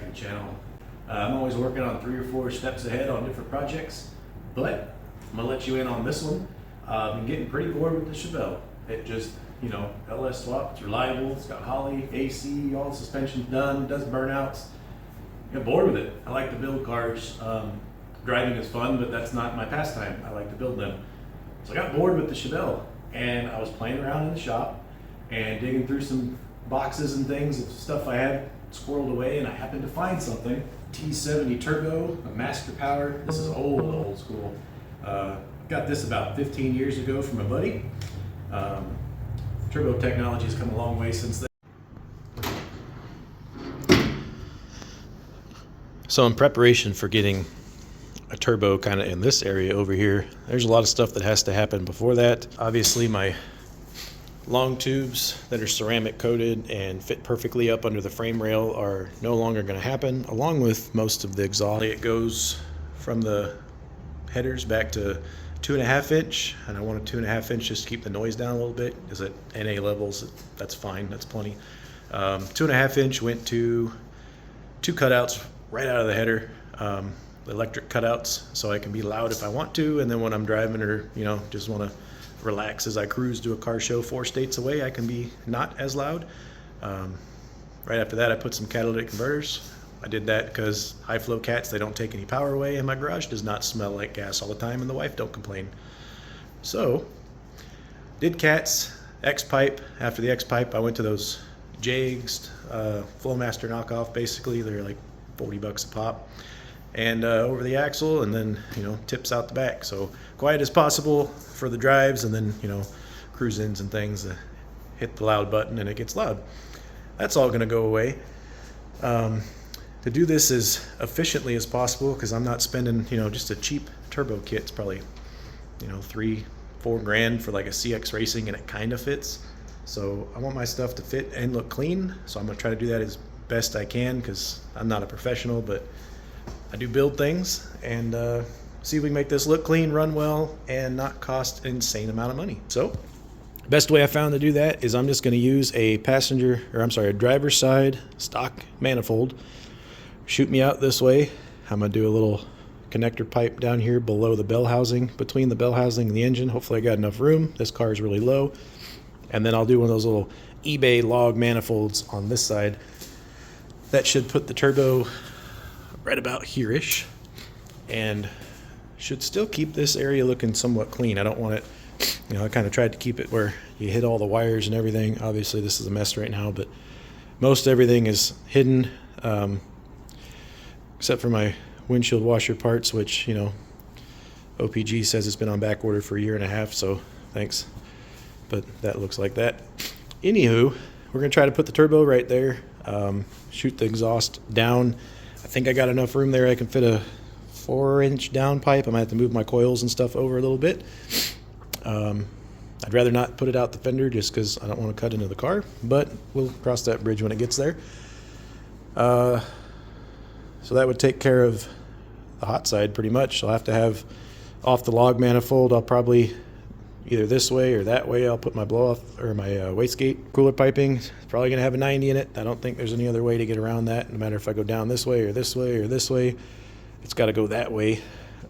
to the channel. I'm always working on 3 or 4 steps ahead on different projects, but I'm gonna let you in on this one. I've been getting pretty bored with the Chevelle. It just, LS swap, it's reliable, it's got holley, AC, all the suspension's done, does burnouts. I'm bored with it. I like to build cars. Driving is fun, but that's not my pastime. I like to build them. So I got bored with the Chevelle, and I was playing around in the shop and digging through some boxes and things of stuff I had squirreled away, and I happened to find something. T70 turbo, a master power. This is old school. Got this about 15 years ago from a buddy. Turbo technology has come a long way since then. So in preparation for getting a turbo kind of in this area over here, there's a lot of stuff that has to happen before that. Obviously my long tubes that are ceramic coated and fit perfectly up under the frame rail are no longer going to happen, along with most of the exhaust. It goes from the headers back to 2.5 inch, and I want a 2.5 inch just to keep the noise down a little bit, because at NA levels that's fine, that's plenty. 2.5 inch went to 2 cutouts right out of the header, the electric cutouts, so I can be loud if I want to, and then when I'm driving or just want to relax as I cruise to a car show 4 states away, I can be not as loud. Right after that I put some catalytic converters. I did that because high flow cats, they don't take any power away, and my garage does not smell like gas all the time, and the wife don't complain. So did cats, X-pipe. After the X-pipe I went to those Jags Flowmaster knockoff. Basically they're like 40 bucks a pop, and over the axle, and then tips out the back, so quiet as possible for the drives, and then cruise ins and things, hit the loud button and it gets loud. That's all going to go away. To do this as efficiently as possible, because I'm not spending just a cheap turbo kit. It's probably $3-4 grand for like a CX Racing, and it kind of fits. So I want my stuff to fit and look clean, so I'm going to try to do that as best I can, because I'm not a professional, but I do build things, and see if we can make this look clean, run well, and not cost an insane amount of money. So best way I found to do that is I'm just going to use a driver's side stock manifold. Shoot me out this way. I'm going to do a little connector pipe down here below the bell housing, between the bell housing and the engine. Hopefully I got enough room. This car is really low. And then I'll do one of those little eBay log manifolds on this side. That should put the turbo right about here-ish, and should still keep this area looking somewhat clean. I don't want it, I kind of tried to keep it where you hit all the wires and everything. Obviously this is a mess right now, but most everything is hidden, except for my windshield washer parts, which OPG says it's been on back order for 1.5 years, so thanks, but that looks like that. Anywho, we're gonna try to put the turbo right there, shoot the exhaust down. I think I got enough room there. I can fit a 4-inch down pipe. I might have to move my coils and stuff over a little bit. I'd rather not put it out the fender just because I don't want to cut into the car, but we'll cross that bridge when it gets there. So that would take care of the hot side pretty much. I'll have to have off the log manifold. I'll probably either this way or that way. I'll put my blow off or my wastegate cooler piping. It's probably going to have a 90 in it. I don't think there's any other way to get around that. No matter if I go down this way or this way or this way, it's got to go that way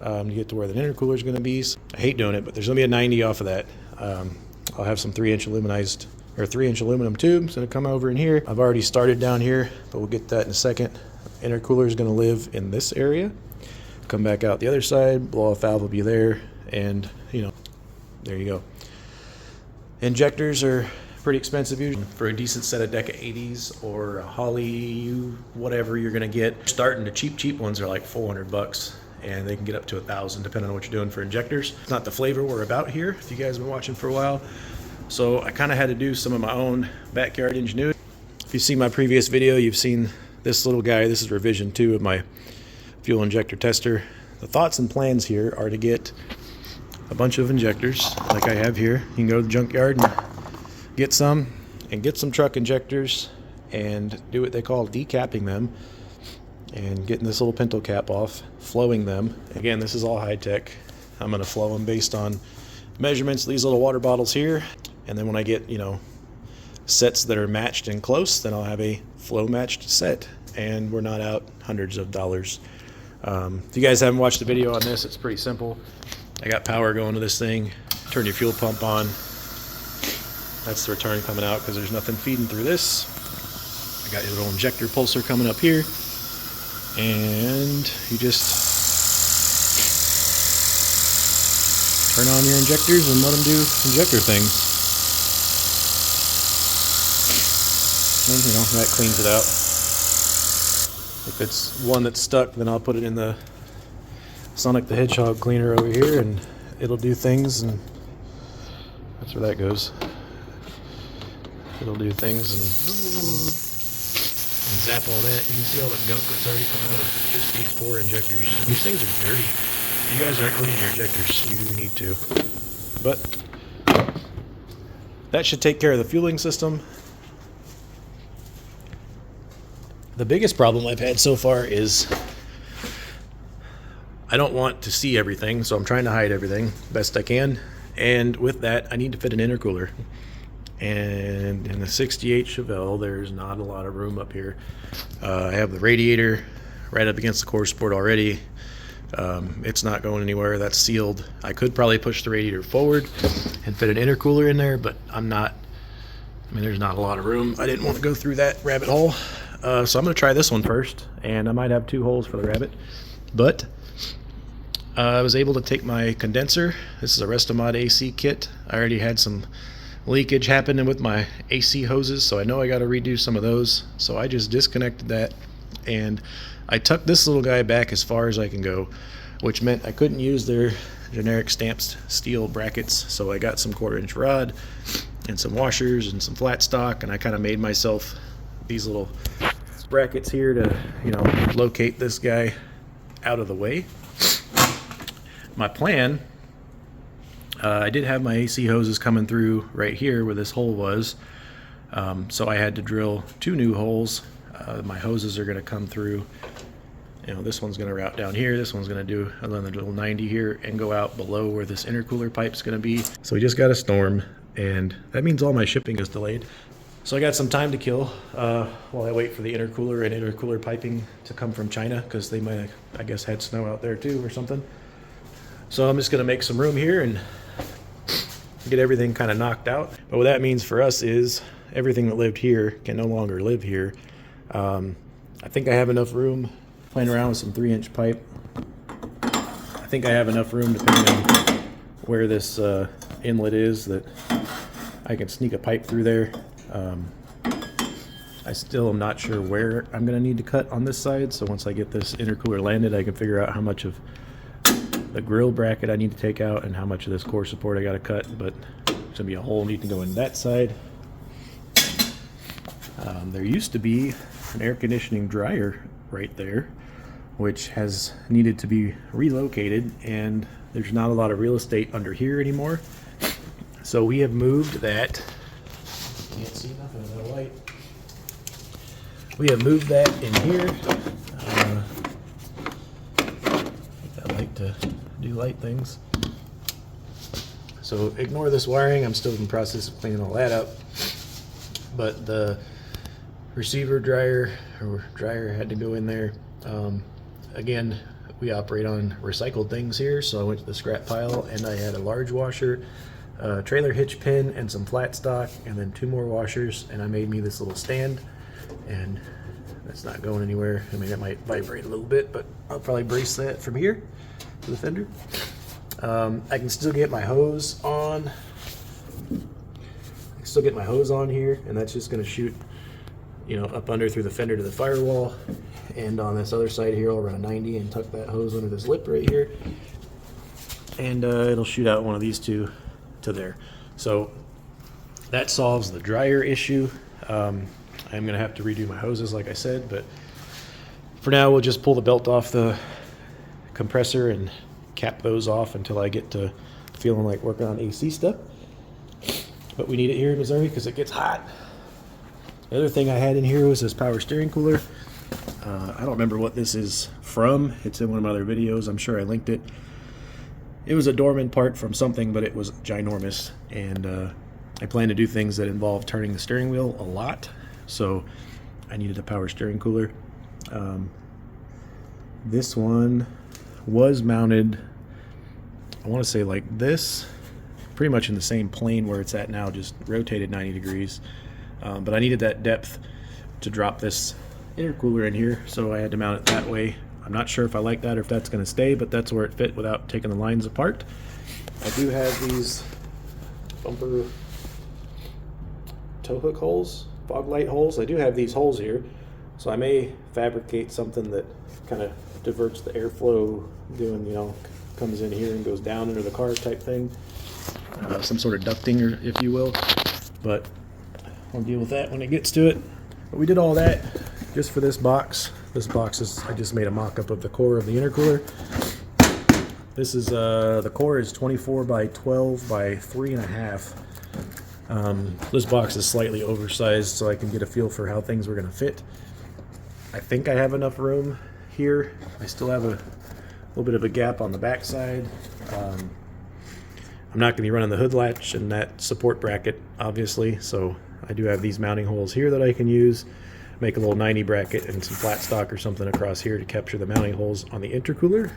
to get to where the intercooler is going to be. So I hate doing it, but there's going to be a 90 off of that. I'll have some 3-inch aluminum tubes that'll come over in here. I've already started down here, but we'll get that in a second. Intercooler is going to live in this area. Come back out the other side. Blow off valve will be there, and there you go. Injectors are pretty expensive usually. For a decent set of Deca 80s or a Holley, whatever you're gonna get. Starting the cheap ones are like 400 bucks, and they can get up to 1,000 depending on what you're doing for injectors. It's not the flavor we're about here, if you guys have been watching for a while. So I kind of had to do some of my own backyard ingenuity. If you see my previous video, you've seen this little guy. This is revision 2 of my fuel injector tester. The thoughts and plans here are to get a bunch of injectors like I have here. You can go to the junkyard and get some truck injectors and do what they call decapping them and getting this little pinto cap off, flowing them. Again, this is all high tech. I'm going to flow them based on measurements, these little water bottles here, and then when I get sets that are matched and close, then I'll have a flow matched set. and we're not out hundreds of dollars. If you guys haven't watched the video on this, it's pretty simple. I got power going to this thing. Turn your fuel pump on. That's the return coming out because there's nothing feeding through this. I got your little injector pulser coming up here, and you just turn on your injectors and let them do injector things. And, you know, that cleans it out. If it's one that's stuck, then I'll put it in the Sonic the Hedgehog cleaner over here, and it'll do things, and that's where that goes. It'll do things and zap all that. You can see all the gunk that's already come out of just these 4 injectors. These things are dirty. You guys aren't cleaning your injectors. You need to. But that should take care of the fueling system. The biggest problem I've had so far is I don't want to see everything, so I'm trying to hide everything best I can. And with that, I need to fit an intercooler. And in the 68 Chevelle, there's not a lot of room up here. I have the radiator right up against the core support already. It's not going anywhere. That's sealed. I could probably push the radiator forward and fit an intercooler in there, but I'm not. I mean, there's not a lot of room. I didn't want to go through that rabbit hole. So I'm going to try this one first, and I might have 2 holes for the rabbit. But I was able to take my condenser. This is a Restomod AC kit. I already had some leakage happening with my AC hoses, so I know I got to redo some of those. So I just disconnected that, and I tucked this little guy back as far as I can go, which meant I couldn't use their generic stamped steel brackets. So I got some 1/4-inch rod and some washers and some flat stock, and I kind of made myself these little brackets here to, you know, locate this guy out of the way. My plan, I did have my AC hoses coming through right here where this hole was, so I had to drill 2 new holes. My hoses are going to come through, you know, this one's going to route down here, this one's going to do another little 90 here and go out below where this intercooler pipe's going to be. So we just got a storm, and that means all my shipping is delayed. So I got some time to kill while I wait for the intercooler and intercooler piping to come from China, because they might have, I guess, had snow out there too or something. So I'm just going to make some room here and get everything kind of knocked out. But what that means for us is everything that lived here can no longer live here. I think I have enough room, playing around with some 3-inch pipe. I think I have enough room, depending on where this inlet is, that I can sneak a pipe through there. I still am not sure where I'm going to need to cut on this side, so once I get this intercooler landed, I can figure out how much of the grill bracket I need to take out and how much of this core support I got to cut. But there's going to be a hole needing to go in that side. There used to be an air conditioning dryer right there, which has needed to be relocated, and there's not a lot of real estate under here anymore. So we have moved that. Can't see nothing in the light. We have moved that in here. I like to do light things. So ignore this wiring. I'm still in the process of cleaning all that up. But the receiver dryer had to go in there. Again, we operate on recycled things here, so I went to the scrap pile and I had a large washer, trailer hitch pin, and some flat stock, and then 2 more washers, and I made me this little stand, and that's not going anywhere. I mean, it might vibrate a little bit, but I'll probably brace that from here to the fender. I can still get my hose on. Here, and that's just going to shoot, you know, up under through the fender to the firewall. And on this other side here, I'll run a 90 and tuck that hose under this lip right here, and it'll shoot out one of these 2 to there. So that solves the dryer issue. I'm going to have to redo my hoses, like I said, but for now we'll just pull the belt off the compressor and cap those off until I get to feeling like working on AC stuff. But we need it here in Missouri because it gets hot. The other thing I had in here was this power steering cooler. I don't remember what this is from. It's in one of my other videos. I'm sure I linked it. It was a Dorman part from something, but it was ginormous. And I plan to do things that involve turning the steering wheel a lot. So I needed a power steering cooler. This one was mounted, I want to say like this, pretty much in the same plane where it's at now, just rotated 90 degrees. But I needed that depth to drop this intercooler in here, so I had to mount it that way. I'm not sure if I like that or if that's going to stay, but that's where it fit without taking the lines apart. I do have these bumper tow hook holes, fog light holes. I do have these holes here, so I may fabricate something that kind of diverts the airflow, doing, you know, comes in here and goes down into the car type thing. Some sort of ducting, or if you will, but I'll deal with that when it gets to it. But we did all that just for this box. This box is, I just made a mock-up of the core of the intercooler. This is, the core is 24 by 12 by 3.5. This box is slightly oversized so I can get a feel for how things were going to fit. I think I have enough room here. I still have a little bit of a gap on the back side. I'm not going to be running the hood latch and that support bracket, obviously, so I do have these mounting holes here that I can use. Make a little 90 bracket and some flat stock or something across here to capture the mounting holes on the intercooler.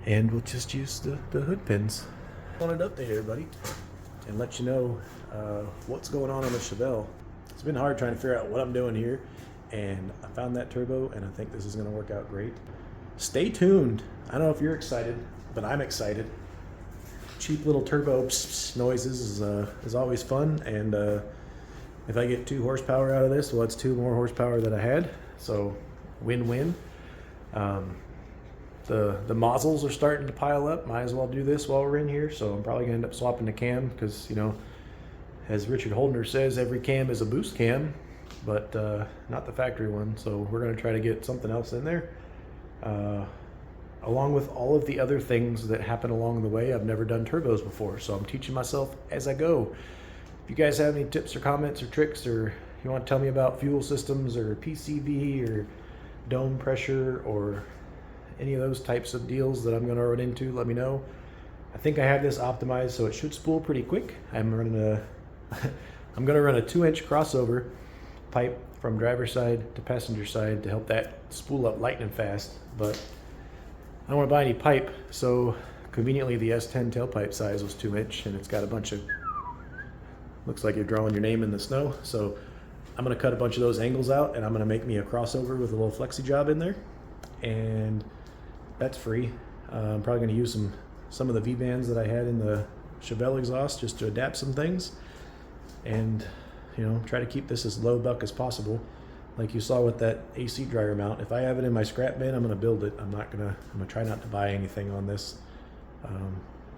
And we'll just use the hood pins. I wanted to update everybody and let you know what's going on the Chevelle. It's been hard trying to figure out what I'm doing here, and I found that turbo, and I think this is going to work out great. Stay tuned. I don't know if you're excited, but I'm excited. Cheap little turbo noises is always fun, and if I get 2 horsepower out of this, well, it's 2 more horsepower than I had, so win-win. The nozzles are starting to pile up. Might as well do this while we're in here, so I'm probably gonna end up swapping the cam, because, you know, as Richard Holdner says, every cam is a boost cam, but not the factory one, so we're gonna try to get something else in there. Along with all of the other things that happen along the way. I've never done turbos before, so I'm teaching myself as I go. If you guys have any tips or comments or tricks, or you want to tell me about fuel systems or PCV or dome pressure or any of those types of deals that I'm going to run into, let me know. I think I have this optimized so it should spool pretty quick. I'm going to run a 2-inch crossover pipe from driver's side to passenger side to help that spool up lightning fast, but I don't want to buy any pipe, so conveniently the S10 tailpipe size was 2-inch, and it's got a bunch of, looks like you're drawing your name in the snow, so I'm going to cut a bunch of those angles out, and I'm going to make me a crossover with a little flexi job in there, and that's free. I'm probably going to use some of the V-bands that I had in the Chevelle exhaust just to adapt some things, and, you know, try to keep this as low buck as possible. Like you saw with that AC dryer mount, if I have it in my scrap bin, I'm going to build it. I'm going to try not to buy anything on this.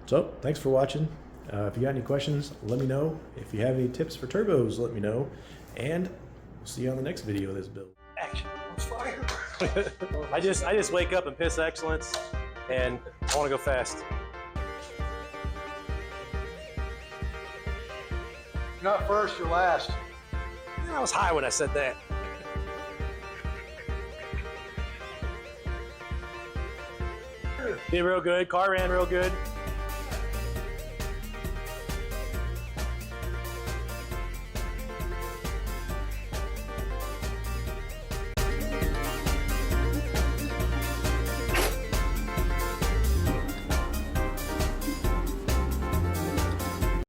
So thanks for watching. If you got any questions, let me know. If you have any tips for turbos, let me know. And we'll see you on the next video of this build. Action on fire. I just wake up and piss excellence, and I want to go fast. You're not first, you're last. I was high when I said that. Did real good. Car ran real good.